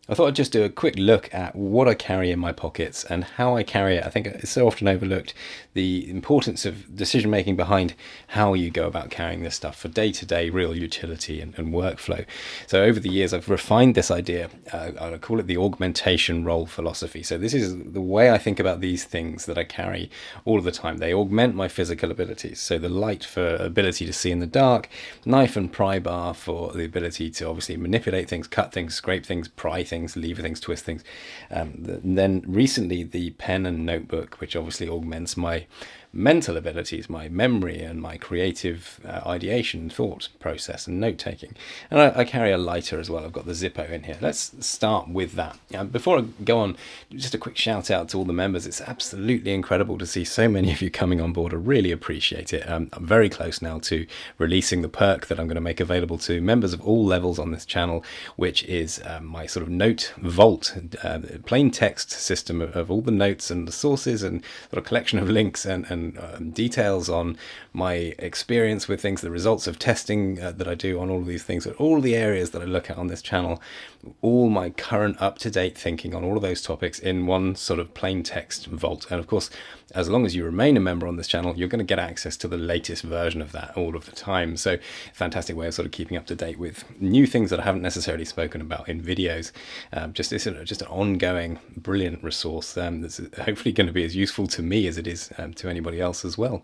I thought I'd just do a quick look at what I carry in my pockets and how I carry it. I think it's so often overlooked, the importance of decision making behind how you go about carrying this stuff for day-to-day real utility and workflow. So over the years, I've refined this idea. I call it the augmentation role philosophy. So this is the way I think about these things that I carry all of the time. They augment my physical abilities. So the light for ability to see in the dark, knife and pry bar for the ability to obviously manipulate things, cut things, scrape things, pry things, lever things, twist things. Then recently the pen and notebook, which obviously augments my mental abilities, my memory and my creative ideation, thought process and note taking. And I carry a lighter as well. I've got the Zippo in here. Let's start with that. Before I go on, just a quick shout out to all the members. It's absolutely incredible to see so many of you coming on board. I really appreciate it. I'm very close now to releasing the perk that I'm going to make available to members of all levels on this channel, which is my sort of note vault, plain text system of all the notes and the sources and sort of collection of links and details on my experience with things, the results of testing that I do on all of these things, all the areas that I look at on this channel, all my current up-to-date thinking on all of those topics in one sort of plain text vault. And of course, as long as you remain a member on this channel, you're going to get access to the latest version of that all of the time. So fantastic way of sort of keeping up to date with new things that I haven't necessarily spoken about in videos. Just an ongoing brilliant resource that's hopefully going to be as useful to me as it is to anybody else as well.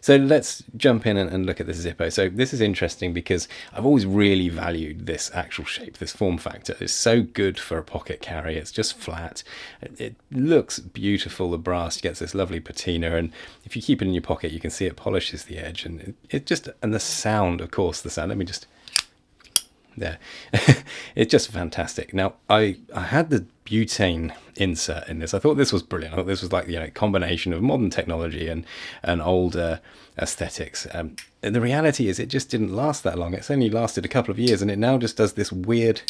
So let's jump in and look at this Zippo. So this is interesting because I've always really valued this actual shape, this form factor. It's so good for a pocket carry. It's just flat. It looks beautiful. The brass gets this lovely patina, and if you keep it in your pocket, you can see it polishes the edge, and and the sound, of course, the sound. Let me just there. It's just fantastic. Now I had the butane insert in this. I thought this was brilliant. I thought this was like the combination of modern technology and older aesthetics. And the reality is it just didn't last that long. It's only lasted a couple of years, and it now just does this weird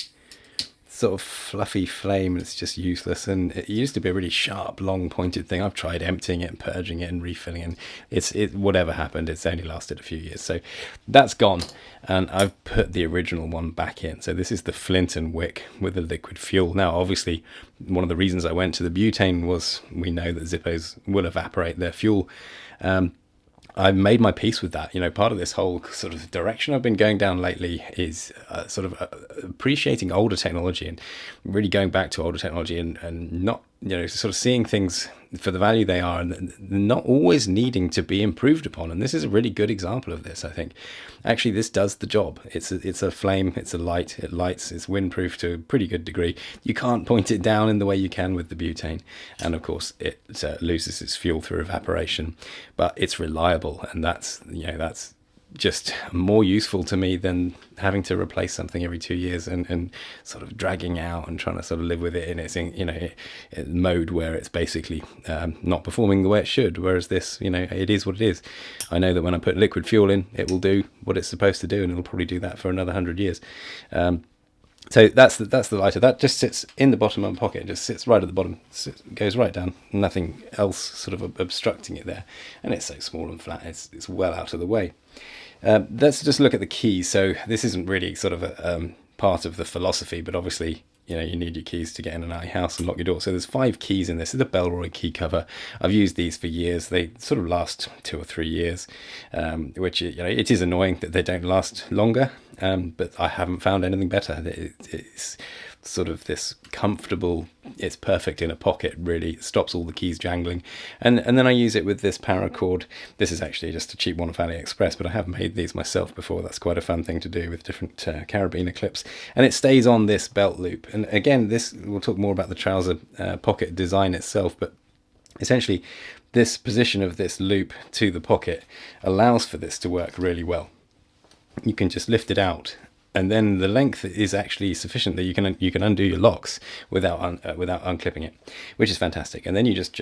sort of fluffy flame. It's just useless, and it used to be a really sharp, long pointed thing. I've tried emptying it and purging it and refilling it, and whatever happened, it's only lasted a few years. So that's gone, and I've put the original one back in. So this is the flint and wick with the liquid fuel. Now obviously one of the reasons I went to the butane was we know that Zippos will evaporate their fuel. I've made my peace with that. Part of this whole sort of direction I've been going down lately is sort of appreciating older technology and really going back to older technology and not, sort of seeing things for the value they are and not always needing to be improved upon. And this is a really good example of this, I think. Actually, this does the job. It's a flame, it's a light, it lights, it's windproof to a pretty good degree. You can't point it down in the way you can with the butane. And of course, it loses its fuel through evaporation, but it's reliable. And that's just more useful to me than having to replace something every 2 years and sort of dragging out and trying to sort of live with it in its mode where it's basically not performing the way it should. Whereas this, it is what it is. I know that when I put liquid fuel in, it will do what it's supposed to do, and it'll probably do that for another 100 years. So that's the lighter. That just sits in the bottom of my pocket. It just sits right at the bottom, goes right down. Nothing else sort of obstructing it there. And it's so small and flat. It's well out of the way. Let's just look at the keys. So this isn't really sort of a part of the philosophy, but obviously, you need your keys to get in and out of your house and lock your door. So there's 5 keys in this. It's a Bellroy key cover. I've used these for years. They sort of last 2 or 3 years, which, it is annoying that they don't last longer. But I haven't found anything better. It's sort of this comfortable, it's perfect in a pocket, really stops all the keys jangling. And then I use it with this paracord. This is actually just a cheap one off AliExpress, but I have made these myself before. That's quite a fun thing to do with different carabiner clips. And it stays on this belt loop. And again, we'll talk more about the trouser pocket design itself, but essentially this position of this loop to the pocket allows for this to work really well. You can just lift it out, and then the length is actually sufficient that you can undo your locks without unclipping it, which is fantastic. And then you just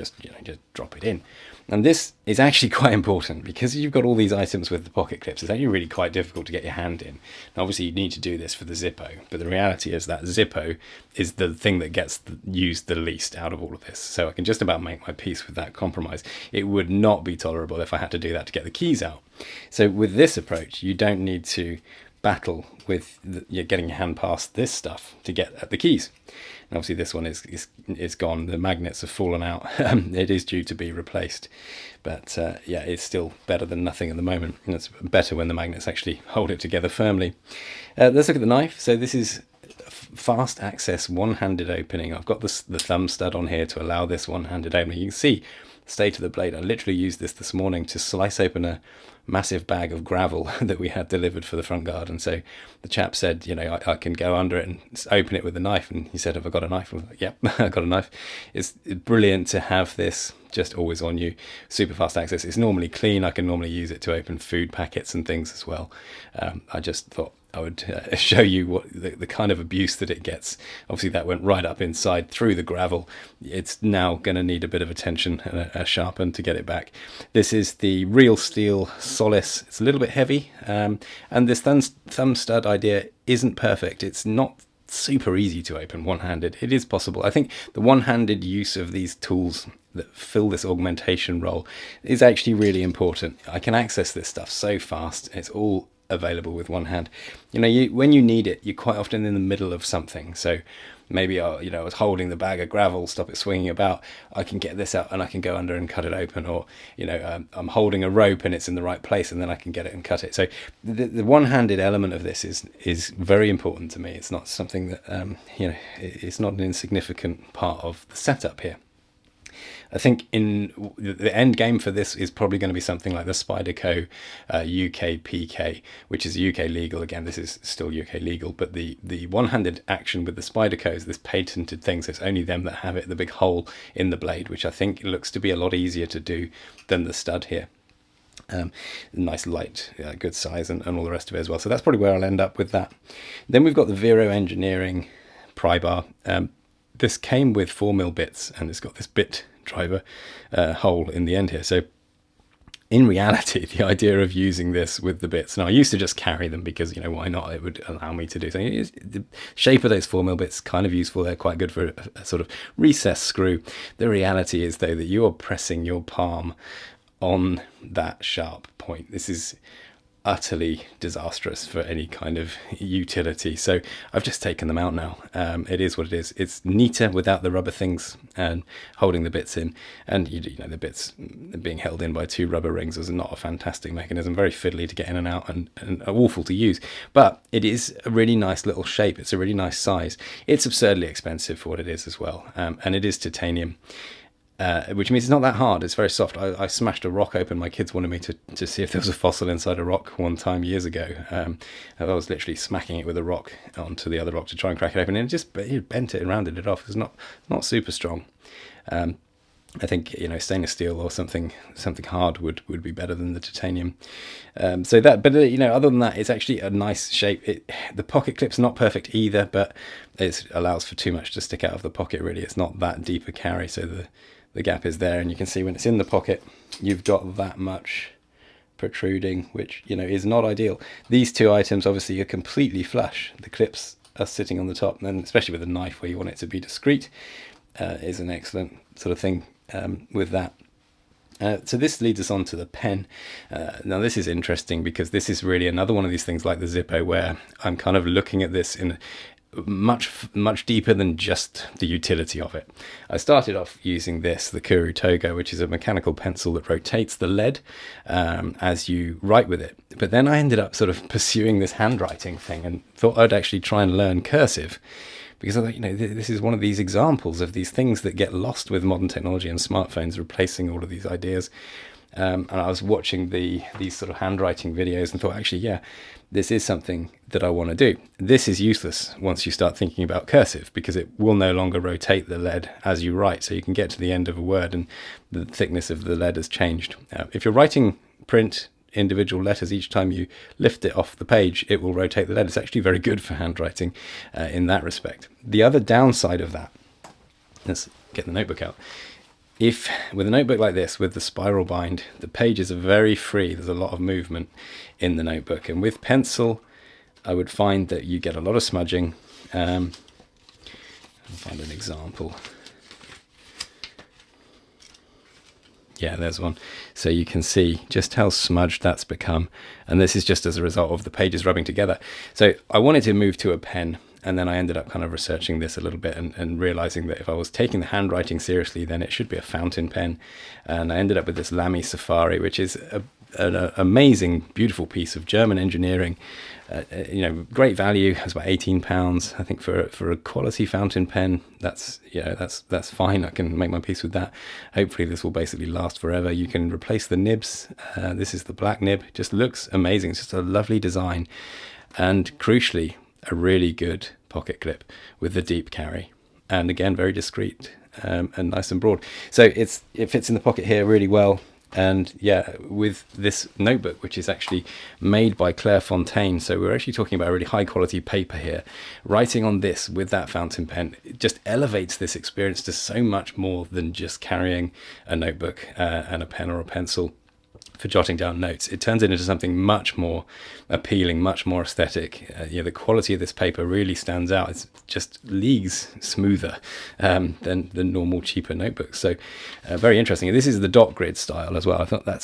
drop it in. And this is actually quite important because you've got all these items with the pocket clips. It's actually really quite difficult to get your hand in. Now, obviously, you need to do this for the Zippo, but the reality is that Zippo is the thing that gets used the least out of all of this. So I can just about make my peace with that compromise. It would not be tolerable if I had to do that to get the keys out. So with this approach, you don't need to battle with getting your hand past this stuff to get at the keys. And obviously this one is gone. The magnets have fallen out. It is due to be replaced, but yeah, it's still better than nothing at the moment, and it's better when the magnets actually hold it together firmly. Let's look at the knife. So this is fast access one-handed opening. I've got the thumb stud on here to allow this one-handed opening. You can see the state of the blade. I literally used this morning to slice open a massive bag of gravel that we had delivered for the front garden. So the chap said, you know, I can go under it and open it with a knife, and he said, have I got a knife? I was like, yep, I got a knife. It's brilliant to have this just always on you. Super fast access. It's normally clean. I can normally use it to open food packets and things as well. I just thought I would show you what the kind of abuse that it gets. Obviously that went right up inside through the gravel. It's now going to need a bit of attention and a sharpen to get it back. This is the Real Steel Solace. It's a little bit heavy, and this thumb stud idea isn't perfect. It's not super easy to open one-handed. It is possible. I think the one-handed use of these tools that fill this augmentation role is actually really important. I can access this stuff so fast. It's all available with one hand. You know, when you need it, you're quite often in the middle of something. So maybe you know, I was holding the bag of gravel, stop it swinging about. I can get this out and I can go under and cut it open. Or you know, I'm holding a rope and it's in the right place, and then I can get it and cut it. So the one-handed element of this is very important to me. It's not something that you know, it's not an insignificant part of the setup here. I think in the end game for this is probably going to be something like the Spyderco UK PK, which is UK legal. Again, this is still UK legal, but the one-handed action with the Spyderco is this patented thing, so it's only them that have it, the big hole in the blade, which I think looks to be a lot easier to do than the stud here. Nice light, good size, and all the rest of it as well. So that's probably where I'll end up with that. Then we've got the Vero Engineering pry bar. This came with 4mm bits, and it's got this bit driver hole in the end here. So in reality, the idea of using this with the bits, now I used to just carry them because, you know, why not? It would allow me to do something. The shape of those 4mm bits kind of useful. They're quite good for a sort of recessed screw. The reality is though that you are pressing your palm on that sharp point. This is utterly disastrous for any kind of utility, so I've just taken them out now. It is what it is. It's neater without the rubber things and holding the bits in, and you know, the bits being held in by 2 rubber rings is not a fantastic mechanism, very fiddly to get in and out, and awful to use, but it is a really nice little shape. It's a really nice size. It's absurdly expensive for what it is as well, and it is titanium. Which means it's not that hard. It's very soft. I smashed a rock open. My kids wanted me to see if there was a fossil inside a rock one time years ago. I was literally smacking it with a rock onto the other rock to try and crack it open, and it just bent it and rounded it off. It's not super strong. I think, you know, stainless steel or something hard would be better than the titanium. So that, but you know, other than that, it's actually a nice shape. The pocket clip's not perfect either, but it allows for too much to stick out of the pocket. Really, it's not that deep a carry, so the gap is there, and you can see when it's in the pocket, you've got that much protruding, which, you know, is not ideal. These two items obviously are completely flush. The clips are sitting on the top, and then especially with a knife where you want it to be discreet, is an excellent sort of thing with that. So this leads us on to the pen. Now this is interesting because this is really another one of these things like the Zippo where I'm kind of looking at this in much deeper than just the utility of it. I started off using the Kuru Togo, which is a mechanical pencil that rotates the lead as you write with it. But then I ended up sort of pursuing this handwriting thing and thought I'd actually try and learn cursive, because I thought, you know, this is one of these examples of these things that get lost with modern technology and smartphones replacing all of these ideas. And I was watching these sort of handwriting videos and thought, actually, yeah, this is something that I want to do. This is useless once you start thinking about cursive, because it will no longer rotate the lead as you write. So you can get to the end of a word and the thickness of the lead has changed. If you're writing print individual letters, each time you lift it off the page, it will rotate the lead. It's actually very good for handwriting in that respect. The other downside of that, let's get the notebook out. If with a notebook like this, with the spiral bind, the pages are very free. There's a lot of movement in the notebook, and with pencil, I would find that you get a lot of smudging. I'll find an example. Yeah, there's one. So you can see just how smudged that's become, and this is just as a result of the pages rubbing together. So I wanted to move to a pen, And then I ended up kind of researching this a little bit and realizing that if I was taking the handwriting seriously, then it should be a fountain pen. And I ended up with this Lamy Safari, which is an amazing, beautiful piece of German engineering. You know, great value. It's about £18. I think for a quality fountain pen, that's fine. I can make my peace with that. Hopefully this will basically last forever. You can replace the nibs. This is the black nib. It just looks amazing. It's just a lovely design, and crucially, a really good pocket clip with the deep carry, and again, very discreet and nice and broad. So it fits in the pocket here really well. And yeah, with this notebook, which is actually made by Clairefontaine, so we're actually talking about a really high quality paper here, writing on this with that fountain pen, it just elevates this experience to so much more than just carrying a notebook and a pen or a pencil for jotting down notes. It turns it into something much more appealing, much more aesthetic. The quality of this paper really stands out. It's just leagues smoother than the normal cheaper notebooks. So very interesting. And this is the dot grid style as well. I thought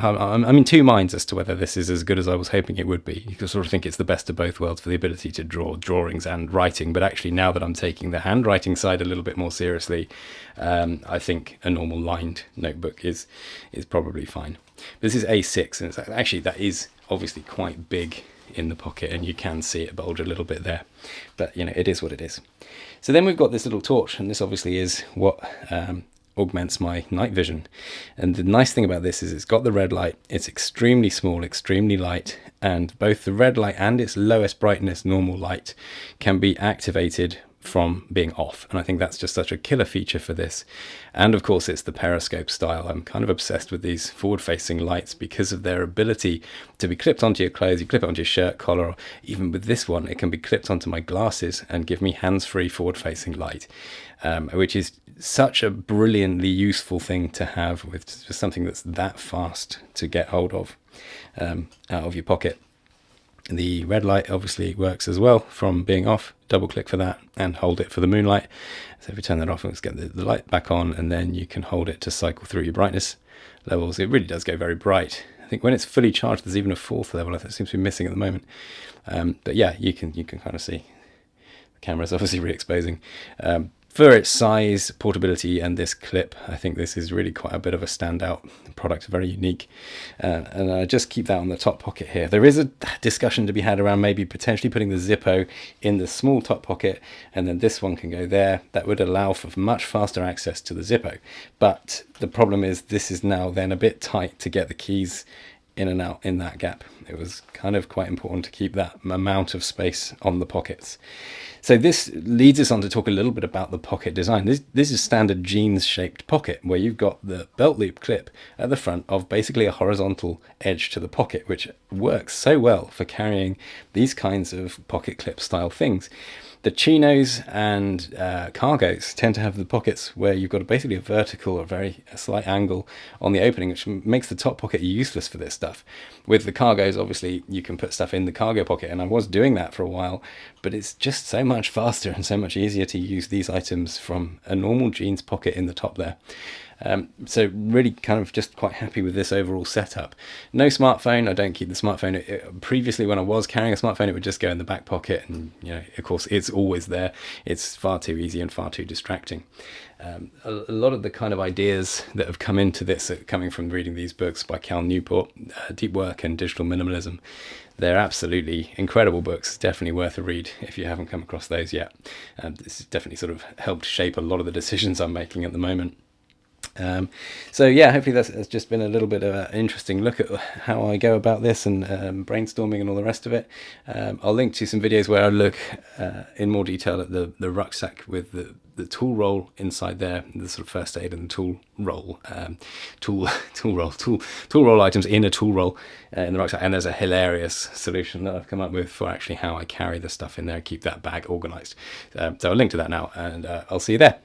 I'm in two minds as to whether this is as good as I was hoping it would be. You can sort of think it's the best of both worlds for the ability to draw drawings and writing, but actually now that I'm taking the handwriting side a little bit more seriously, I think a normal lined notebook is probably fine. This is A6, and it's actually, that is obviously quite big in the pocket, and you can see it bulge a little bit there, but you know, it is what it is. So then we've got this little torch, and this obviously is what augments my night vision. And the nice thing about this is it's got the red light. It's extremely small, extremely light, and both the red light and its lowest brightness normal light can be activated from being off, and I think that's just such a killer feature for this. And of course, it's the periscope style. I'm kind of obsessed with these forward-facing lights because of their ability to be clipped onto your clothes. You clip it onto your shirt collar, or even with this one, it can be clipped onto my glasses and give me hands-free forward-facing light, which is such a brilliantly useful thing to have with just something that's that fast to get hold of out of your pocket. The red light obviously works as well from being off. Double click for that and hold it for the moonlight. So if you turn that off, let's get the light back on, and then you can hold it to cycle through your brightness levels. It really does go very bright. I think when it's fully charged, there's even a fourth level. I think it seems to be missing at the moment. But yeah, you can kind of see the camera's obviously re-exposing. For its size, portability, and this clip, I think this is really quite a bit of a standout product, very unique. And I just keep that on the top pocket here. There is a discussion to be had around maybe potentially putting the Zippo in the small top pocket, and then this one can go there. That would allow for much faster access to the Zippo. But the problem is this is now then a bit tight to get the keys in and out in that gap. It was kind of quite important to keep that amount of space on the pockets. So this leads us on to talk a little bit about the pocket design. This is standard jeans shaped pocket, where you've got the belt loop clip at the front of basically a horizontal edge to the pocket, which works so well for carrying these kinds of pocket clip style things. The chinos and cargos tend to have the pockets where you've got basically a vertical or a slight angle on the opening, which makes the top pocket useless for this stuff. With the cargos, obviously, you can put stuff in the cargo pocket, and I was doing that for a while, but it's just so much faster and so much easier to use these items from a normal jeans pocket in the top there. So really kind of just quite happy with this overall setup. No smartphone. I don't keep the smartphone. Previously, when I was carrying a smartphone, it would just go in the back pocket, and you know, of course, it's always there. It's far too easy and far too distracting. A lot of the kind of ideas that have come into this are coming from reading these books by Cal Newport, Deep Work and Digital Minimalism. They're absolutely incredible books, definitely worth a read if you haven't come across those yet. This has definitely sort of helped shape a lot of the decisions I'm making at the moment. So yeah, hopefully that's just been a little bit of an interesting look at how I go about this and brainstorming and all the rest of it. I'll link to some videos where I look in more detail at the rucksack with the tool roll inside there, the sort of first aid and the tool roll, tool roll items in a tool roll in the rucksack. And there's a hilarious solution that I've come up with for actually how I carry the stuff in there and keep that bag organized. So I'll link to that now, and I'll see you there.